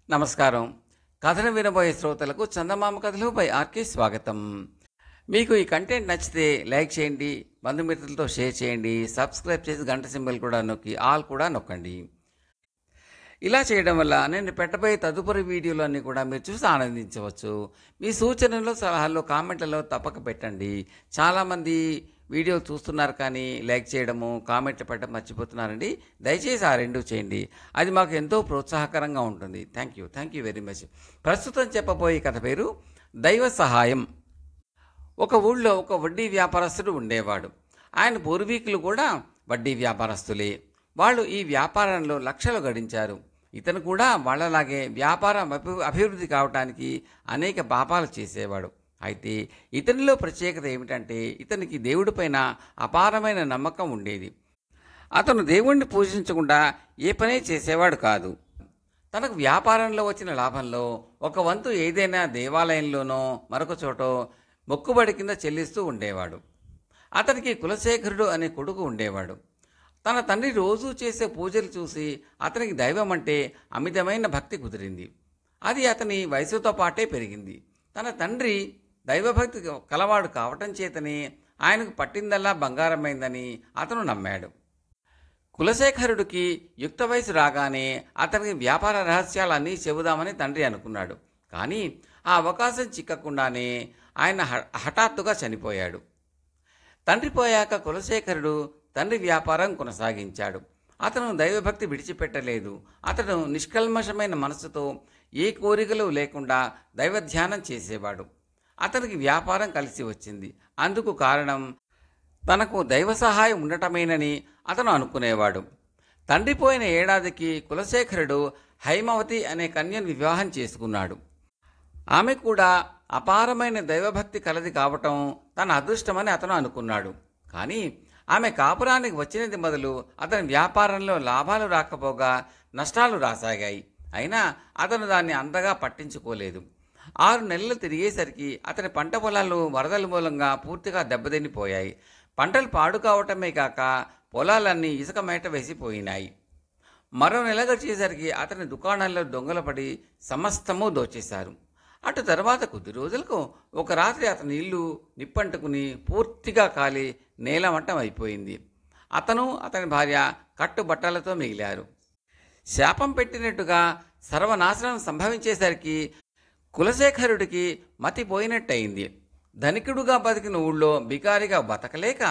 నమస్కారం. కథను వినబోయే శ్రోతలకు చందమామ కథలు బై ఆర్కే స్వాగతం. మీకు ఈ కంటెంట్ నచ్చితే లైక్ చేయండి, బంధుమిత్రులతో షేర్ చేయండి, సబ్స్క్రైబ్ చేసి గంట సింబల్ కూడా నొక్కి ఆల్ కూడా నొక్కండి. ఇలా చేయడం వల్ల నేను పెట్టబోయే తదుపరి వీడియోలన్నీ కూడా మీరు చూసి ఆనందించవచ్చు. మీ సూచనలు, సలహాలు కామెంట్లలో తప్పక పెట్టండి. చాలామంది వీడియోలు చూస్తున్నారు కానీ లైక్ చేయడము, కామెంట్లు పెట్టడం మర్చిపోతున్నారండి. దయచేసి ఆ రెండు చేయండి. అది మాకు ఎంతో ప్రోత్సాహకరంగా ఉంటుంది. Thank you very much. ప్రస్తుతం చెప్పబోయే కథ పేరు దైవ సహాయం. ఒక ఊళ్ళో ఒక వడ్డీ వ్యాపారస్తుడు ఉండేవాడు. ఆయన పూర్వీకులు కూడా వడ్డీ వ్యాపారస్తులే. వాళ్ళు ఈ వ్యాపారంలో లక్షలు గడించారు. ఇతను కూడా వాళ్ళలాగే వ్యాపారం అభివృద్ధి కావటానికి అనేక పాపాలు చేసేవాడు. అయితే ఇతనిలో ప్రత్యేకత ఏమిటంటే ఇతనికి దేవుడిపైన అపారమైన నమ్మకం ఉండేది. అతను దేవుణ్ణి పూజించకుండా ఏ పని చేసేవాడు కాదు. తనకు వ్యాపారంలో వచ్చిన లాభంలో ఒక వంతు ఏదైనా దేవాలయంలోనో మరొక చోటో మొక్కుబడి కింద చెల్లిస్తూ ఉండేవాడు. అతనికి కులశేఖరుడు అనే కొడుకు ఉండేవాడు. తన తండ్రి రోజూ చేసే పూజలు చూసి అతనికి దైవం అంటే అమితమైన భక్తి కుదిరింది. అది అతని వయసుతో పాటే పెరిగింది. తన తండ్రి దైవభక్తి కలవాడు కావటం చేతనే ఆయనకు పట్టిందల్లా బంగారమైందని అతను నమ్మాడు. కులశేఖరుడికి యుక్త వయసు రాగానే అతనికి వ్యాపార రహస్యాలన్నీ చెబుదామని తండ్రి అనుకున్నాడు. కానీ ఆ అవకాశం చిక్కకుండానే ఆయన హఠాత్తుగా చనిపోయాడు. తండ్రి పోయాక కులశేఖరుడు తండ్రి వ్యాపారం కొనసాగించాడు. అతను దైవభక్తి విడిచిపెట్టలేదు. అతను నిష్కల్మషమైన మనసుతో ఏ కోరికలు లేకుండా దైవధ్యానం చేసేవాడు. అతనికి వ్యాపారం కలిసి వచ్చింది. అందుకు కారణం తనకు దైవ సహాయం ఉండటమేనని అతను అనుకునేవాడు. తండ్రి పోయిన ఏడాదికి కులశేఖరుడు హైమవతి అనే కన్యను వివాహం చేసుకున్నాడు. ఆమె కూడా అపారమైన దైవభక్తి కలది కావటం తన అదృష్టమని అతను అనుకున్నాడు. కానీ ఆమె కాపురానికి వచ్చినది మొదలు అతని వ్యాపారంలో లాభాలు రాకపోగా నష్టాలు రాసాగాయి. అయినా అతను దాన్ని అంతగా పట్టించుకోలేదు. 6 నెలలు తిరిగేసరికి అతని పంట పొలాలు వరదల మూలంగా పూర్తిగా దెబ్బతినిపోయాయి. పంటలు పాడు కావటమే కాక పొలాలన్నీ ఇసుక మేట వేసిపోయినాయి. మరో నెల గడిచేసరికి అతని దుకాణాల్లో దొంగలు పడి సమస్తము దోచేశారు. అటు తర్వాత కొద్ది రోజులకు ఒక రాత్రి అతని ఇల్లు నిప్పంటుకుని పూర్తిగా కాలి నేలమట్టం అయిపోయింది. అతను అతని భార్య కట్టుబట్టలతో మిగిలారు. శాపం పెట్టినట్టుగా సర్వనాశనం సంభవించేసరికి కులశేఖరుడికి మతిపోయినట్టయింది. ధనికుడుగా బతికిన ఊళ్ళో బికారిగా బతకలేక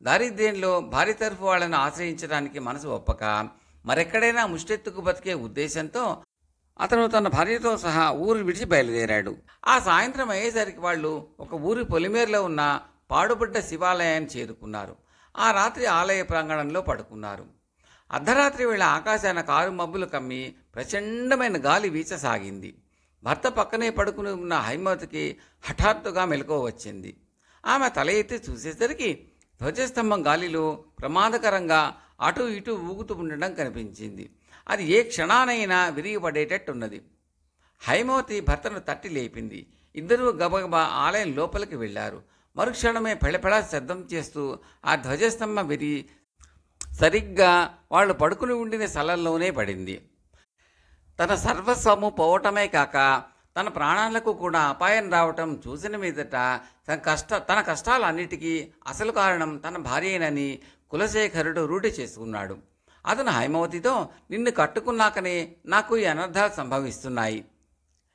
దారిద్ర్యంలో భార్య తరఫు వాళ్ళను ఆశ్రయించడానికి మనసు ఒప్పక మరెక్కడైనా ముష్టెత్తుకు బతికే ఉద్దేశంతో అతను తన భార్యతో సహా ఊరు విడిచి బయలుదేరాడు. ఆ సాయంత్రం అయ్యేసరికి వాళ్ళు ఒక ఊరి పొలిమేరలో ఉన్న పాడుబడ్డ శివాలయాన్ని చేరుకున్నారు. ఆ రాత్రి ఆలయ ప్రాంగణంలో పడుకున్నారు. అర్ధరాత్రి వేళ ఆకాశాన కారు మబ్బులు కమ్మి ప్రచండమైన గాలి వీచసాగింది. భర్త పక్కనే పడుకుని ఉన్న హైమవతికి హఠాత్తుగా మెలకువ వచ్చింది. ఆమె తల ఎత్తి చూసేసరికి ధ్వజస్తంభం గాలిలో ప్రమాదకరంగా అటు ఇటు ఊగుతూ ఉండడం కనిపించింది. అది ఏ క్షణానైనా విరిగిపడేటట్టున్నది. హైమవతి భర్తను తట్టి లేపింది. ఇద్దరూ గబగబా ఆలయం లోపలికి వెళ్లారు. మరుక్షణమే పెళపెళ శబ్దం చేస్తూ ఆ ధ్వజస్తంభం విరిగి సరిగ్గా వాళ్ళు పడుకుని ఉండిన స్థలంలోనే పడింది. తన సర్వస్వము పోవటమే కాక తన ప్రాణాలకు కూడా అపాయం రావటం చూసిన మీదట తన కష్టాలన్నిటికీ అసలు కారణం తన భార్యేనని కులశేఖరుడు రూఢి చేసుకున్నాడు. అతను హైమవతితో, నిన్ను కట్టుకున్నాకనే నాకు ఈ అనర్థాలు సంభవిస్తున్నాయి.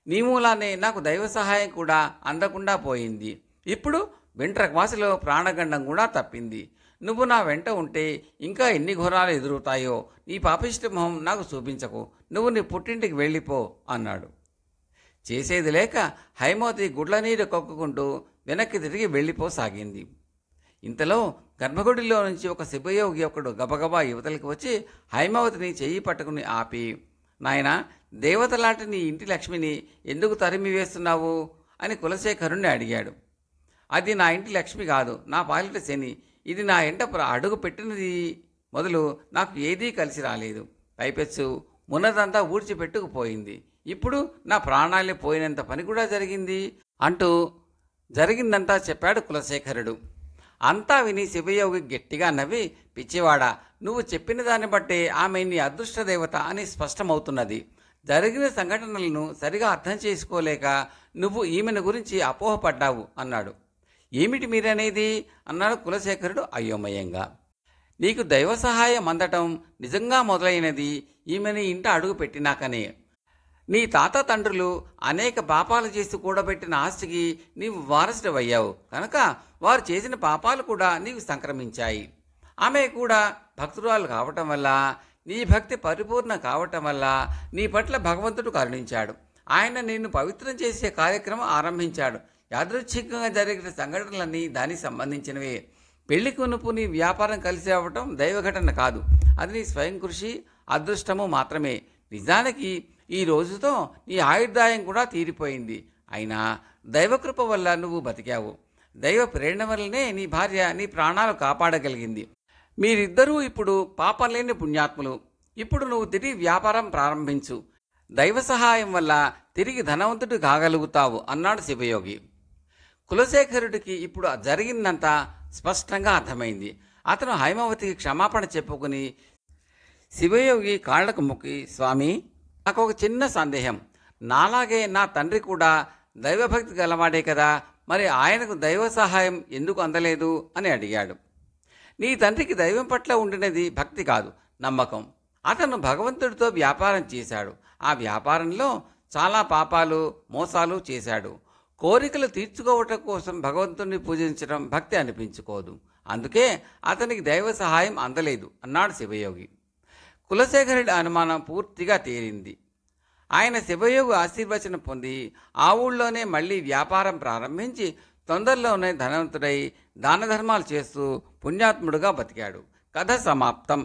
నీ మూలానే నాకు దైవ సహాయం కూడా అందకుండా పోయింది. ఇప్పుడు వెంట్రక్వాసిలో ప్రాణగండం కూడా తప్పింది. నువ్వు నా వెంట ఉంటే ఇంకా ఎన్ని ఘోరాలు ఎదురుతాయో. నీ పాపిష్టి మొహం నాకు చూపించకు. నువ్వు నీ పుట్టింటికి వెళ్ళిపో అన్నాడు. చేసేది లేక హైమవతి గుడ్ల నీరు కొక్కుకుంటూ వెనక్కి తిరిగి వెళ్ళిపోసాగింది. ఇంతలో గర్భగుడిలో నుంచి ఒక శివయోగి ఒకడు గబగబా యువతలకి వచ్చి హైమవతిని చెయ్యి పట్టుకుని ఆపి, నాయనా, దేవతలాంటి నీ ఇంటి లక్ష్మిని ఎందుకు తరిమి వేస్తున్నావు అని కులశేఖరుణ్ణి అడిగాడు. అది నా ఇంటి లక్ష్మి కాదు, నా పాలిట శని. ఇది నా ఎంట అడుగు పెట్టినది మొదలు నాకు ఏదీ కలిసి రాలేదు. పైపెచ్చు మున్నదంతా ఊడ్చిపెట్టుకుపోయింది. ఇప్పుడు నా ప్రాణాలే పోయినంత పని కూడా జరిగింది అంటూ జరిగిందంతా చెప్పాడు కులశేఖరుడు. అంతా విని శివయోగి గట్టిగా నవ్వి, పిచ్చివాడా, నువ్వు చెప్పిన దాన్ని బట్టే ఆమె నీ అదృష్టదేవత అని స్పష్టమవుతున్నది. జరిగిన సంఘటనలను సరిగా అర్థం చేసుకోలేక నువ్వు ఈమెను గురించి అపోహపడ్డావు అన్నాడు. ఏమిటి మీరనేది అన్నాడు కులశేఖరుడు అయోమయంగా. నీకు దైవ సహాయం అందటం నిజంగా మొదలైనది ఈమెని ఇంట అడుగు పెట్టినాకనే. నీ తాత తండ్రులు అనేక పాపాలు చేసి కూడబెట్టిన ఆస్తికి నీవు వారసుడవయ్యావు కనుక వారు చేసిన పాపాలు కూడా నీకు సంక్రమించాయి. ఆమె కూడా భక్తురాలు కావటం వల్ల, నీ భక్తి పరిపూర్ణ కావటం వల్ల నీ పట్ల భగవంతుడు కరుణించాడు. ఆయన నిన్ను పవిత్రం చేసే కార్యక్రమం ఆరంభించాడు. యాదృచ్ఛికంగా జరిగిన సంఘటనలన్నీ దానికి సంబంధించినవే. పెళ్లి కొనుపు నీ వ్యాపారం కలిసి అవ్వటం దైవఘటన కాదు, అది నీ స్వయం కృషి అదృష్టము మాత్రమే. నిజానికి ఈ రోజుతో నీ ఆయుర్దాయం కూడా తీరిపోయింది. అయినా దైవకృప వల్ల నువ్వు బతికావు. దైవ ప్రేరణ వల్లనే నీ భార్య నీ ప్రాణాలు కాపాడగలిగింది. మీరిద్దరూ ఇప్పుడు పాపం లేని పుణ్యాత్ములు. ఇప్పుడు నువ్వు తిరిగి వ్యాపారం ప్రారంభించు. దైవ సహాయం వల్ల తిరిగి ధనవంతుడు కాగలుగుతావు అన్నాడు శివయోగి. కులశేఖరుడికి ఇప్పుడు జరిగిందంతా స్పష్టంగా అర్థమైంది. అతను హైమవతికి క్షమాపణ చెప్పుకుని శివయోగి కాళ్లకు మొక్కి, స్వామి, నాకు ఒక చిన్న సందేహం. నాలాగే నా తండ్రి కూడా దైవభక్తి గలవాడే కదా, మరి ఆయనకు దైవ సహాయం ఎందుకు అందలేదు అని అడిగాడు. నీ తండ్రికి దైవం పట్ల ఉండినది భక్తి కాదు, నమ్మకం. అతను భగవంతుడితో వ్యాపారం చేశాడు. ఆ వ్యాపారంలో చాలా పాపాలు, మోసాలు చేశాడు. కోరికలు తీర్చుకోవటం కోసం భగవంతుడిని పూజించడం భక్తి అనిపించుకోదు. అందుకే అతనికి దైవ సహాయం అందలేదు అన్నాడు శివయోగి. కులశేఖరుడి అనుమానం పూర్తిగా తేలింది. ఆయన శివయోగి ఆశీర్వచనం పొంది ఆ ఊళ్ళోనే మళ్ళీ వ్యాపారం ప్రారంభించి తొందరలోనే ధనవంతుడై దాన ధర్మాలు చేస్తూ పుణ్యాత్ముడుగా బతికాడు. కథ సమాప్తం.